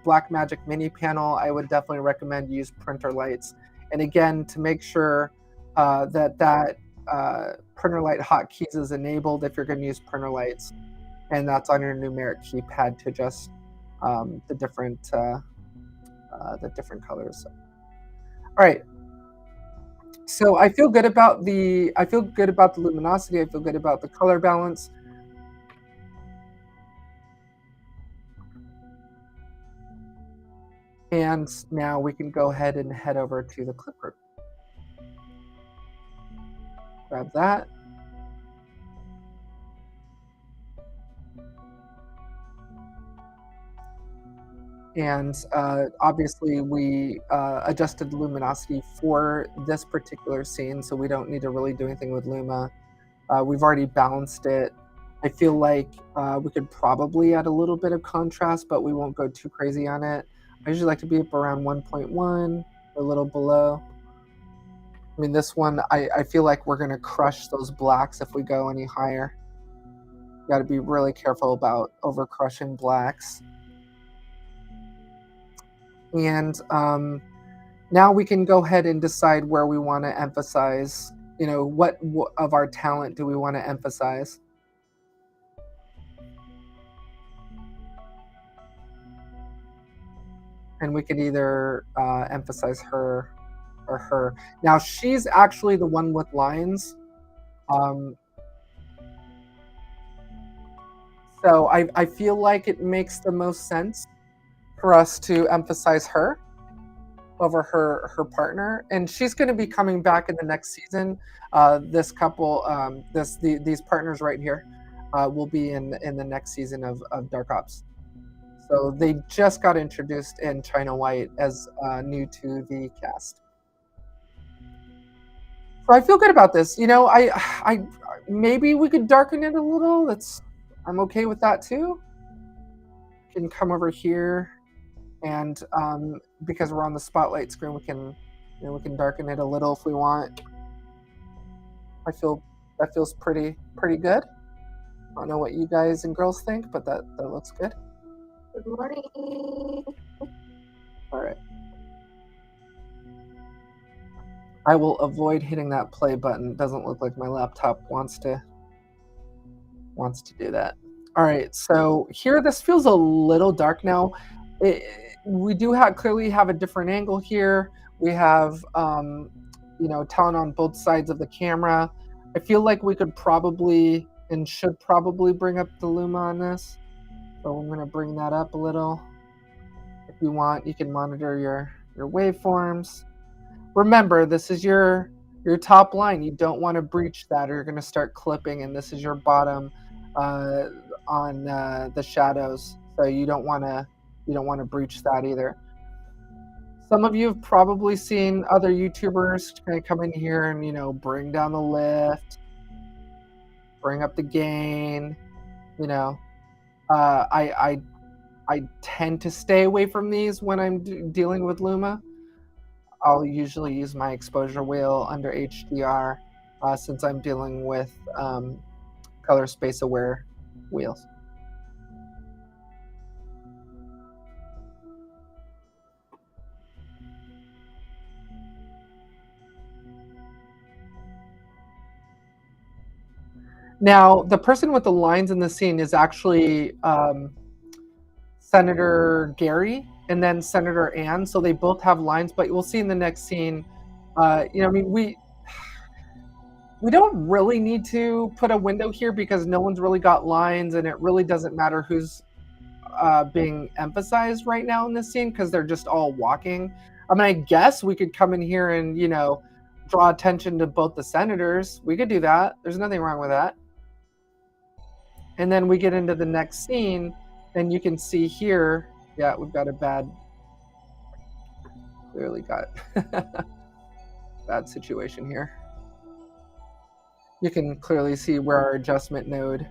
Blackmagic mini panel, I would definitely recommend use printer lights. And again, to make sure that printer light hotkeys is enabled if you're going to use printer lights, and that's on your numeric keypad to adjust the different colors. All right. So I feel good about the luminosity. I feel good about the color balance. And now we can go ahead and head over to the clip group. Grab that. And obviously we adjusted the luminosity for this particular scene, so we don't need to really do anything with Luma. We've already balanced it. I feel like we could probably add a little bit of contrast, but we won't go too crazy on it. I usually like to be up around 1.1, a little below. I mean, this one, I feel like we're gonna crush those blacks if we go any higher. You gotta be really careful about over crushing blacks. And now we can go ahead and decide where we want to emphasize, what of our talent do we want to emphasize. And we could either emphasize her or her. Now she's actually the one with lines. So I feel like it makes the most sense for us to emphasize her over her partner, and she's going to be coming back in the next season. This couple, these partners right here, will be in the next season of Dark Ops. So they just got introduced in China White as new to the cast. So I feel good about this. I maybe we could darken it a little. I'm okay with that too. Can come over here. And because we're on the spotlight screen, we can darken it a little if we want. I feel that feels pretty good. I don't know what you guys and girls think, but that looks good. Good morning. All right. I will avoid hitting that play button. It doesn't look like my laptop wants to do that. All right, so here this feels a little dark now. We do clearly have a different angle here. We have talent on both sides of the camera. I feel like we could probably and should probably bring up the Luma on this. So I'm going to bring that up a little. If you want, you can monitor your waveforms. Remember, this is your top line. You don't want to breach that, or you're going to start clipping, and this is your bottom on the shadows. So you don't want to breach that either. Some of you have probably seen other YouTubers kind of come in here and bring down the lift, bring up the gain. I tend to stay away from these when I'm dealing with Luma. I'll usually use my exposure wheel under HDR since I'm dealing with color space aware wheels. Now, the person with the lines in the scene is actually Senator Gary and then Senator Ann. So they both have lines, but we'll see in the next scene. We don't really need to put a window here because no one's really got lines, and it really doesn't matter who's being emphasized right now in this scene because they're just all walking. I mean, I guess we could come in here and, you know, draw attention to both the senators. We could do that. There's nothing wrong with that. And then we get into the next scene, and you can see here, yeah, we've got a clearly got bad situation here. You can clearly see where our adjustment node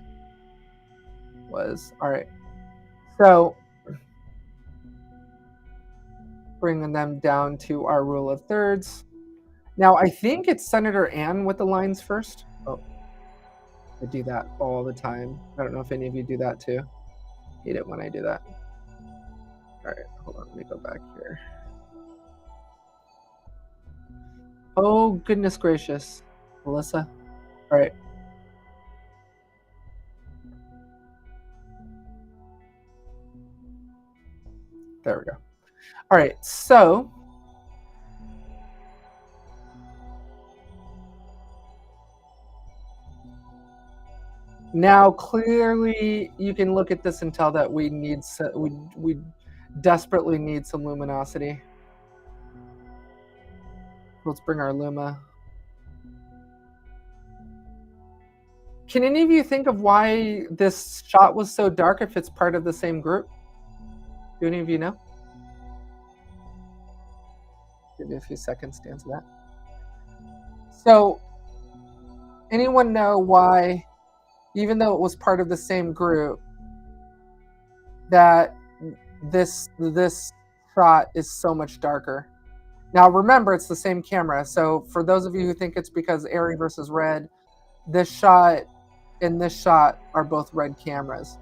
was. All right. So bringing them down to our rule of thirds. Now, I think it's Senator Ann with the lines first. Oh, I do that all the time. I don't know if any of you do that too. Hate it when I do that. All right, hold on. Let me go back here. Oh, goodness gracious. Melissa. All right. There we go. All right, so now clearly you can look at this and tell that we desperately need some luminosity. Let's bring our Luma. Can any of you think of why this shot was so dark if it's part of the same group? Do any of you know? Give me a few seconds to answer that. So, anyone know why, even though it was part of the same group, that this shot is so much darker? Now, remember, it's the same camera. So, for those of you who think it's because airy versus red, this shot and this shot are both red cameras.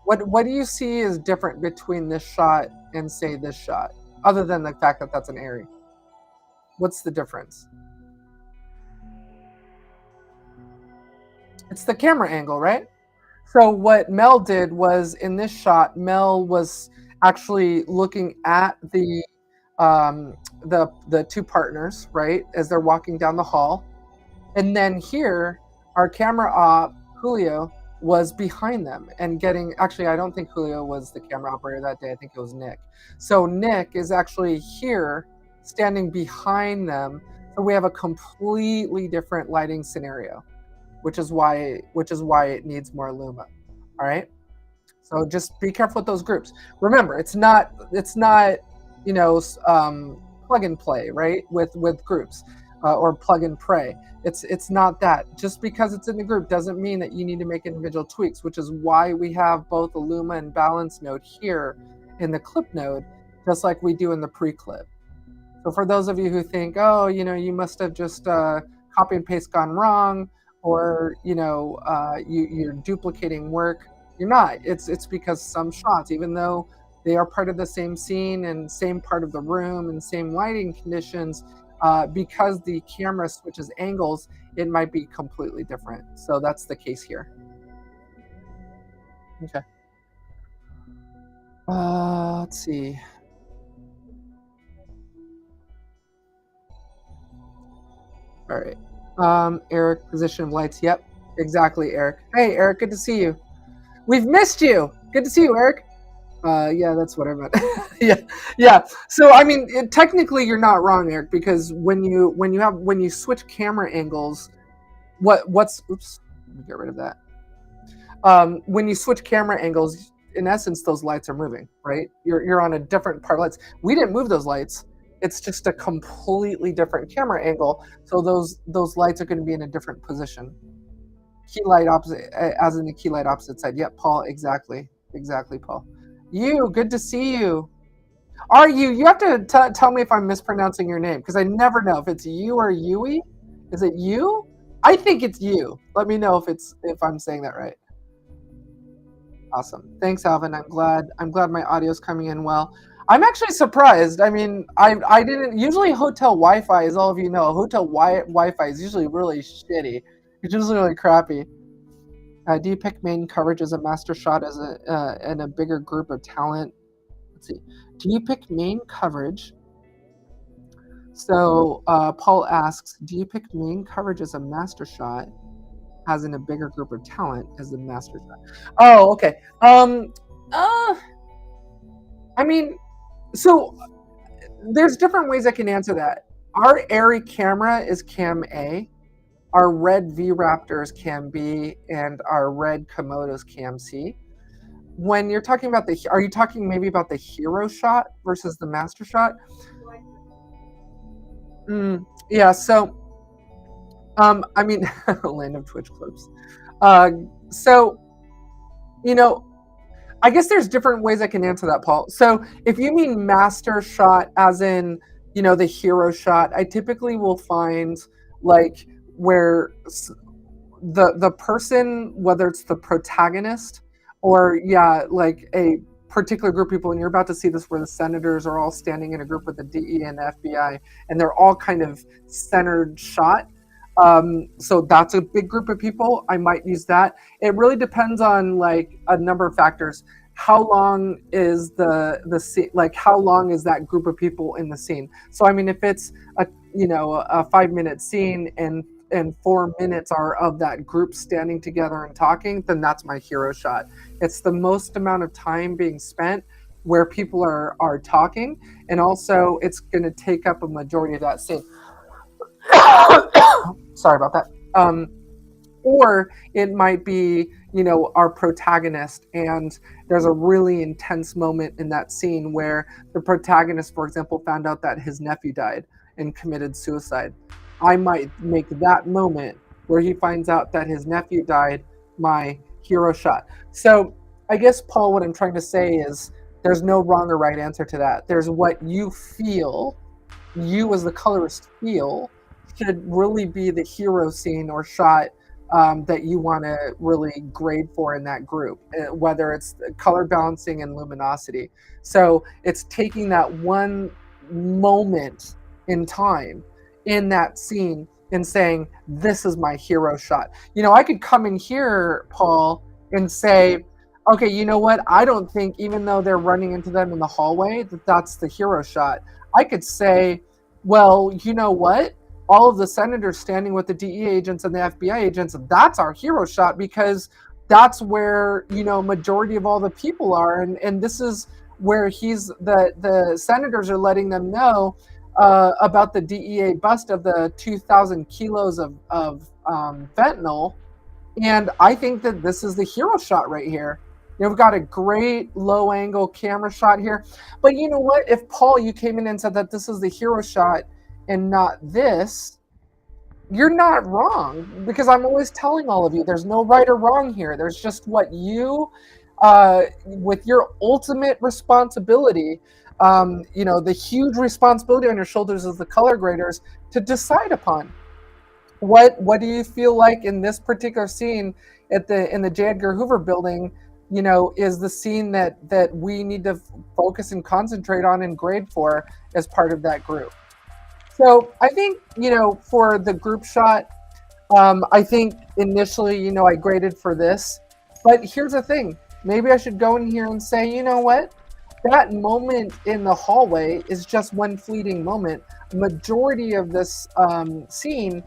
What do you see is different between this shot and, say, this shot, other than the fact that that's an airy? What's the difference? It's the camera angle, right? So what Mel did was, in this shot, Mel was actually looking at the two partners, right, as they're walking down the hall. And then here, our camera op, Julio, was behind them and getting, actually, I don't think Julio was the camera operator that day. I think it was Nick. So Nick is actually here standing behind them. So we have a completely different lighting scenario, which is why it needs more Luma. All right. So just be careful with those groups. Remember, it's not you know, plug and play, right, with groups or plug and pray. It's not that. Just because it's in the group doesn't mean that you need to make individual tweaks, which is why we have both a Luma and balance node here in the clip node, just like we do in the pre-clip. So for those of you who think, oh, you know, you must have just copy and paste gone wrong, or, you know, you're duplicating work, you're not. It's because some shots, even though they are part of the same scene and same part of the room and same lighting conditions, because the camera switches angles, it might be completely different. So that's the case here. Okay. Let's see. All right. Eric, position of lights. Yep, exactly, Eric. Hey, Eric, good to see you. We've missed you. Good to see you, Eric. Yeah, that's what I meant. yeah. So I mean, technically, you're not wrong, Eric, because when you switch camera angles, oops, let me get rid of that. When you switch camera angles, in essence, those lights are moving, right? You're on a different part of lights. We didn't move those lights. It's just a completely different camera angle. So those lights are going to be in a different position. Key light opposite, as in the key light opposite side. Yep, Paul, exactly, Paul. You, good to see you. Are you? You have to tell me if I'm mispronouncing your name, because I never know if it's you or Yui. Is it you? I think it's you. Let me know if I'm saying that right. Awesome. Thanks, Alvin. I'm glad my audio's coming in well. I'm actually surprised. I mean, I didn't usually hotel Wi-Fi, as all of you know, hotel Wi-Fi is usually really shitty. It's usually really crappy. Do you pick main coverage as a master shot as in a bigger group of talent? Let's see. Do you pick main coverage? So Paul asks, do you pick main coverage as a master shot, as in a bigger group of talent as the master shot? Oh, okay. I mean, so there's different ways I can answer that. Our Airy camera is cam A, our red V Raptor is cam B, and our red Komodo is cam C. When you're talking about are you talking maybe about the hero shot versus the master shot? Yeah, so I mean, land of Twitch clips. So I guess there's different ways I can answer that, Paul. So if you mean master shot as in, the hero shot, I typically will find like where the person, whether it's the protagonist or like a particular group of people, and you're about to see this where the senators are all standing in a group with the DE and the FBI, and they're all kind of centered shot. So that's a big group of people. I might use that. It really depends on like a number of factors. How long is the scene? Like how long is that group of people in the scene? So I mean, if it's a 5-minute scene and 4 minutes are of that group standing together and talking, then that's my hero shot. It's the most amount of time being spent where people are talking, and also it's going to take up a majority of that scene. Sorry about that. Or it might be, our protagonist, and there's a really intense moment in that scene where the protagonist, for example, found out that his nephew died and committed suicide. I might make that moment where he finds out that his nephew died my hero shot. So I guess, Paul, what I'm trying to say is there's no wrong or right answer to that. There's what you feel, you as the colorist feel, should really be the hero scene or shot that you want to really grade for in that group, whether it's color balancing and luminosity. So it's taking that one moment in time in that scene and saying, this is my hero shot. I could come in here, Paul, and say, okay, you know what? I don't think, even though they're running into them in the hallway, that's the hero shot. I could say, well, you know what? All of the senators standing with the DE agents and the FBI agents, that's our hero shot, because that's where, majority of all the people are. And this is where the senators are letting them know about the DEA bust of the 2,000 kilos of fentanyl. And I think that this is the hero shot right here. We've got a great low angle camera shot here. But you know what? If Paul, you came in and said that this is the hero shot and not this, you're not wrong, because I'm always telling all of you there's no right or wrong here. There's just what you, with your ultimate responsibility, the huge responsibility on your shoulders as the color graders to decide upon. What do you feel like in this particular scene in the J. Edgar Hoover building, is the scene that we need to focus and concentrate on and grade for as part of that group? So I think, for the group shot, I think initially, I graded for this. But here's the thing. Maybe I should go in here and say, you know what? That moment in the hallway is just one fleeting moment. Majority of this scene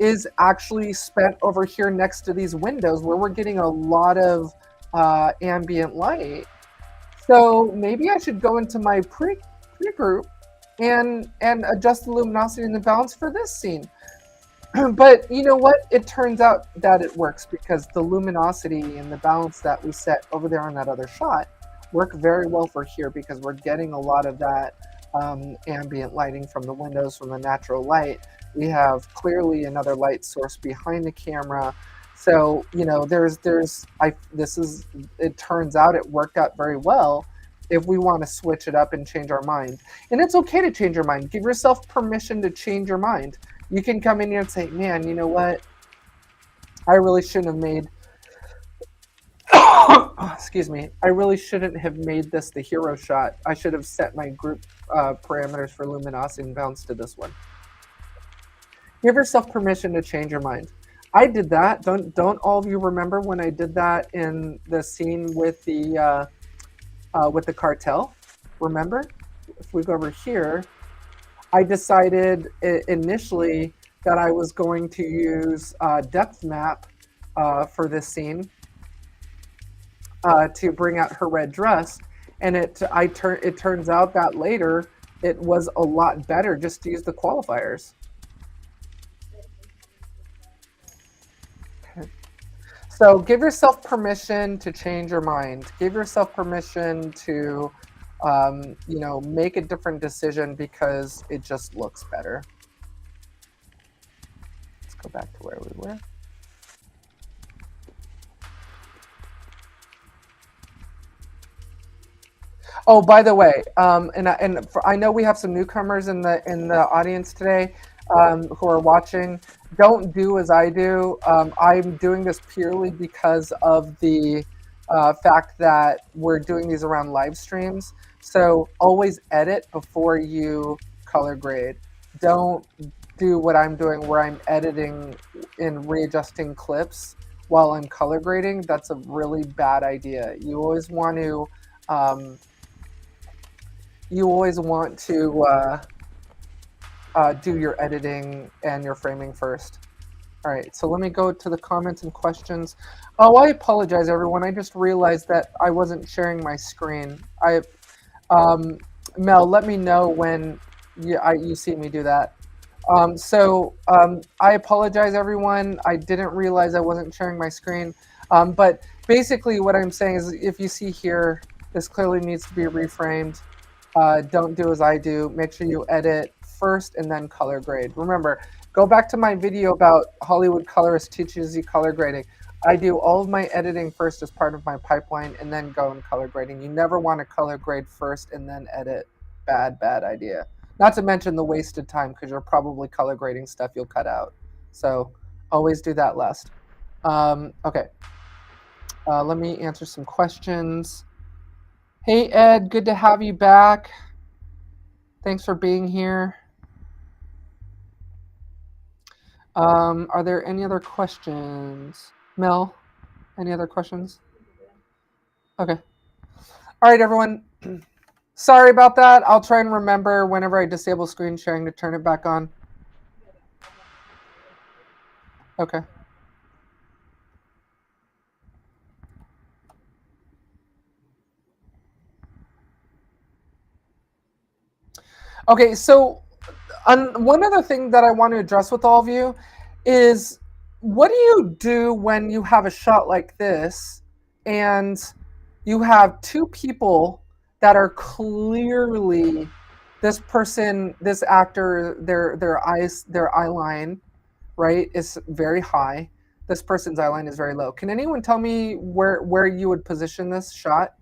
is actually spent over here next to these windows where we're getting a lot of ambient light. So maybe I should go into my pre-group and adjust the luminosity and the balance for this scene. But you know what? It turns out that it works, because the luminosity and the balance that we set over there on that other shot work very well for here, because we're getting a lot of that ambient lighting from the windows, from the natural light. We have clearly another light source behind the camera. So, it turns out it worked out very well if we want to switch it up and change our mind. And it's okay to change your mind. Give yourself permission to change your mind. You can come in here and say, man, you know what? I really shouldn't have made, excuse me, I really shouldn't have made this the hero shot. I should have set my group parameters for luminosity and balance to this one. Give yourself permission to change your mind. I did that. Don't all of you remember when I did that in the scene with the cartel? Remember? If we go over here, I decided initially that I was going to use depth map for this scene to bring out her red dress, and it turns out that later it was a lot better just to use the qualifiers. So give yourself permission to change your mind. Give yourself permission to, make a different decision because it just looks better. Let's go back to where we were. Oh, by the way, I know we have some newcomers in the audience today who are watching. Don't do as I do. I'm doing this purely because of the fact that we're doing these around live streams. So always edit before you color grade. Don't do what I'm doing where I'm editing and readjusting clips while I'm color grading. That's a really bad idea. You always want to do your editing and your framing first. All right, so let me go to the comments and questions. Oh, I apologize, everyone. I just realized that I wasn't sharing my screen. Mel, let me know when you see me do that. I apologize, everyone. I didn't realize I wasn't sharing my screen. But basically what I'm saying is if you see here, this clearly needs to be reframed. Don't do as I do. Make sure you edit first and then color grade. Remember, go back to my video about Hollywood Colorist teaches you color grading. I do all of my editing first as part of my pipeline and then go and color grading. You never want to color grade first and then edit. Bad idea. Not to mention the wasted time because you're probably color grading stuff you'll cut out. So always do that last. Okay. Let me answer some questions. Hey, Ed, good to have you back. Thanks for being here. Are there any other questions? Mel, any other questions? Okay. All right, everyone. Sorry about that. I'll try and remember whenever I disable screen sharing to turn it back on. Okay. Okay, so one other thing that I want to address with all of you is what do you do when you have a shot like this and you have two people that are clearly this actor, their eye line, right, is very high. This person's eye line is very low. Can anyone tell me where you would position this shot?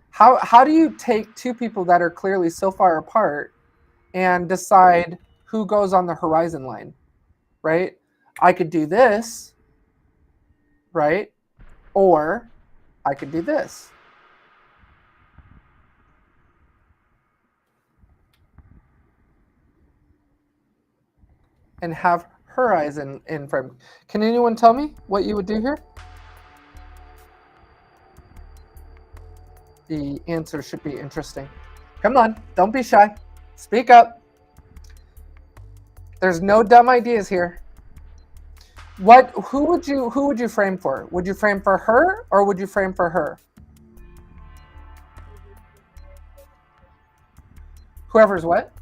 How do you take two people that are clearly so far apart and decide who goes on the horizon line, right? I could do this, right? Or I could do this. And have her eyes in frame. Can anyone tell me what you would do here? The answer should be interesting. Come on, don't be shy. Speak up. There's no dumb ideas here. Who would you frame for? Would you frame for her or would you frame for her? Whoever's what?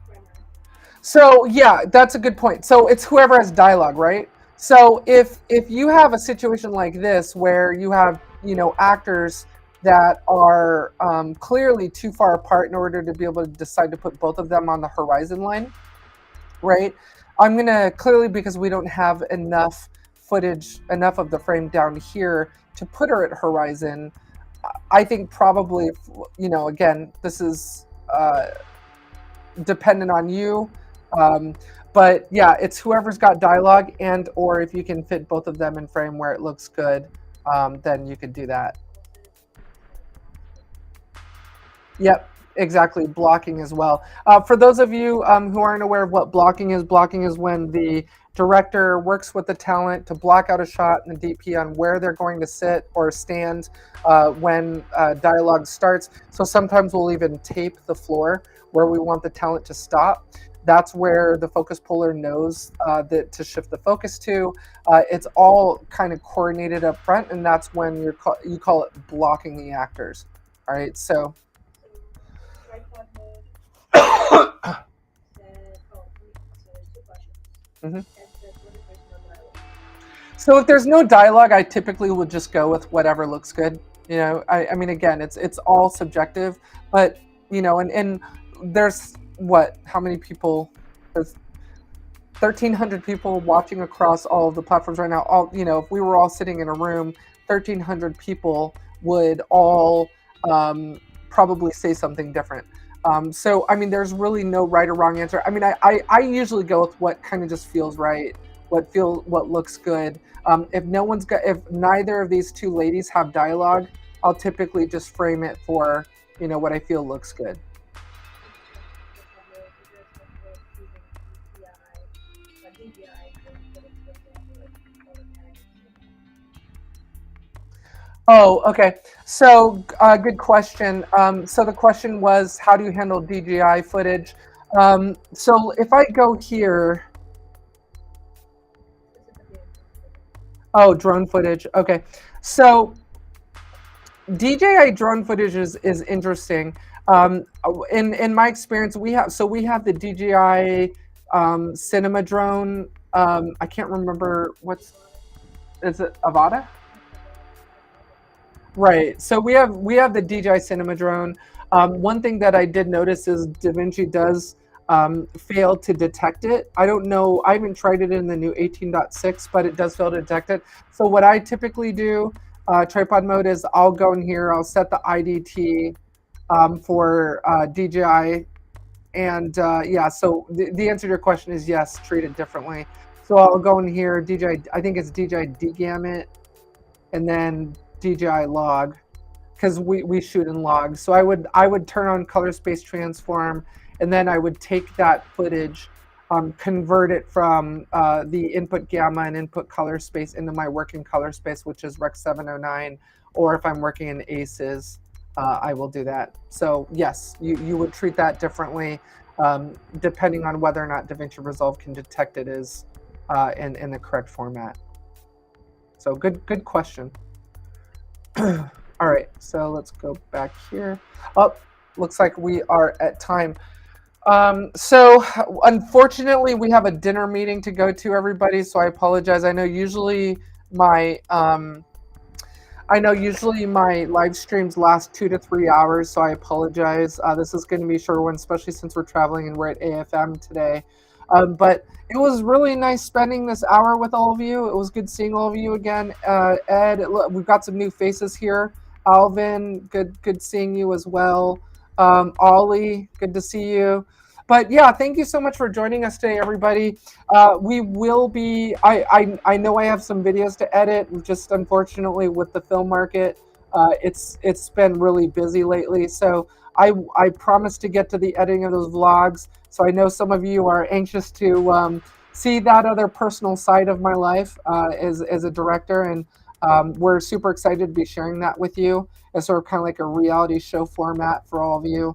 So yeah, that's a good point. So it's whoever has dialogue, right? So if you have a situation like this where you have, actors that are clearly too far apart in order to be able to decide to put both of them on the horizon line, right? I'm gonna clearly, because we don't have enough footage, enough of the frame down here to put her at horizon. I think probably, again, this is dependent on you. But yeah, it's whoever's got dialogue or if you can fit both of them in frame where it looks good, then you could do that. Yep, exactly. Blocking as well. For those of you who aren't aware of what blocking is when the director works with the talent to block out a shot and the DP on where they're going to sit or stand when dialogue starts. So sometimes we'll even tape the floor where we want the talent to stop. That's where the focus puller knows that to shift the focus to. It's all kind of coordinated up front, and that's when you call it blocking the actors. All right, so. Tripod mode said, oh, so there's two questions. Mhm. And says, what if there's no dialogue? So if there's no dialogue, I typically would just go with whatever looks good. You know, I mean, again, it's all subjective, but you know, and there's how many people? There's 1,300 people watching across all of the platforms right now. All you know, if we were all sitting in a room, 1,300 people would all probably say something different. So I mean, there's really no right or wrong answer. I mean, I usually go with what kind of just feels right, what looks good. If neither of these two ladies have dialogue, I'll typically just frame it for what I feel looks good. Oh, okay. So, good question. So the question was, how do you handle DJI footage? So if I go here, oh, drone footage. Okay. So DJI drone footage is interesting. In my experience, we have the DJI cinema drone. I can't remember is it Avata? Right. So we have the DJI Cinema drone. One thing that I did notice is DaVinci does fail to detect it. I don't know. I haven't tried it in the new 18.6, but it does fail to detect it. So what I typically do, tripod mode, is I'll go in here. I'll set the IDT for DJI, and yeah. So the answer to your question is yes. Treat it differently. So I'll go in here. DJI. I think it's DJI DGamut, and then DJI log, because we shoot in logs. So I would turn on color space transform, and then I would take that footage, convert it from the input gamma and input color space into my working color space, which is Rec 709, or if I'm working in ACES, I will do that. So yes, you would treat that differently, depending on whether or not DaVinci Resolve can detect it as in the correct format. So good question. All right, so let's go back here. Oh, looks like we are at time. So unfortunately, we have a dinner meeting to go to, everybody. So I apologize. I know usually my live streams last 2 to 3 hours, so I apologize. This is going to be a short one, especially since we're traveling and we're at AFM today. But it was really nice spending this hour with all of you. It was good seeing all of you again. Ed, we've got some new faces here. Alvin, good seeing you as well. Ollie, good to see you. But yeah, thank you so much for joining us today, everybody. We will be. I know I have some videos to edit. Just unfortunately with the film market, it's been really busy lately. So I promise to get to the editing of those vlogs. So I know some of you are anxious to see that other personal side of my life as a director, and we're super excited to be sharing that with you as sort of kind of like a reality show format for all of you.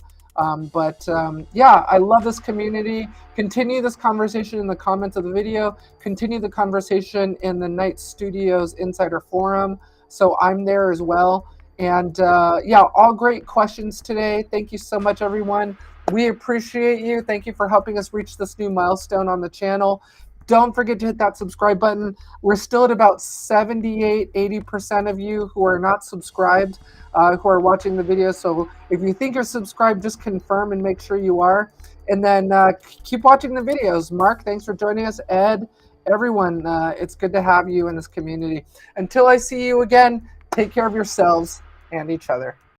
Yeah, I love this community. Continue this conversation in the comments of the video. Continue the conversation in the Night Studios Insider Forum. So I'm there as well. And yeah, all great questions today. Thank you so much, everyone. We appreciate you. Thank you for helping us reach this new milestone on the channel. Don't forget to hit that subscribe button. We're still at about 78, 80% of you who are not subscribed, who are watching the video. So if you think you're subscribed, just confirm and make sure you are. And then keep watching the videos. Mark, thanks for joining us. Ed, everyone, it's good to have you in this community. Until I see you again, take care of yourselves and each other.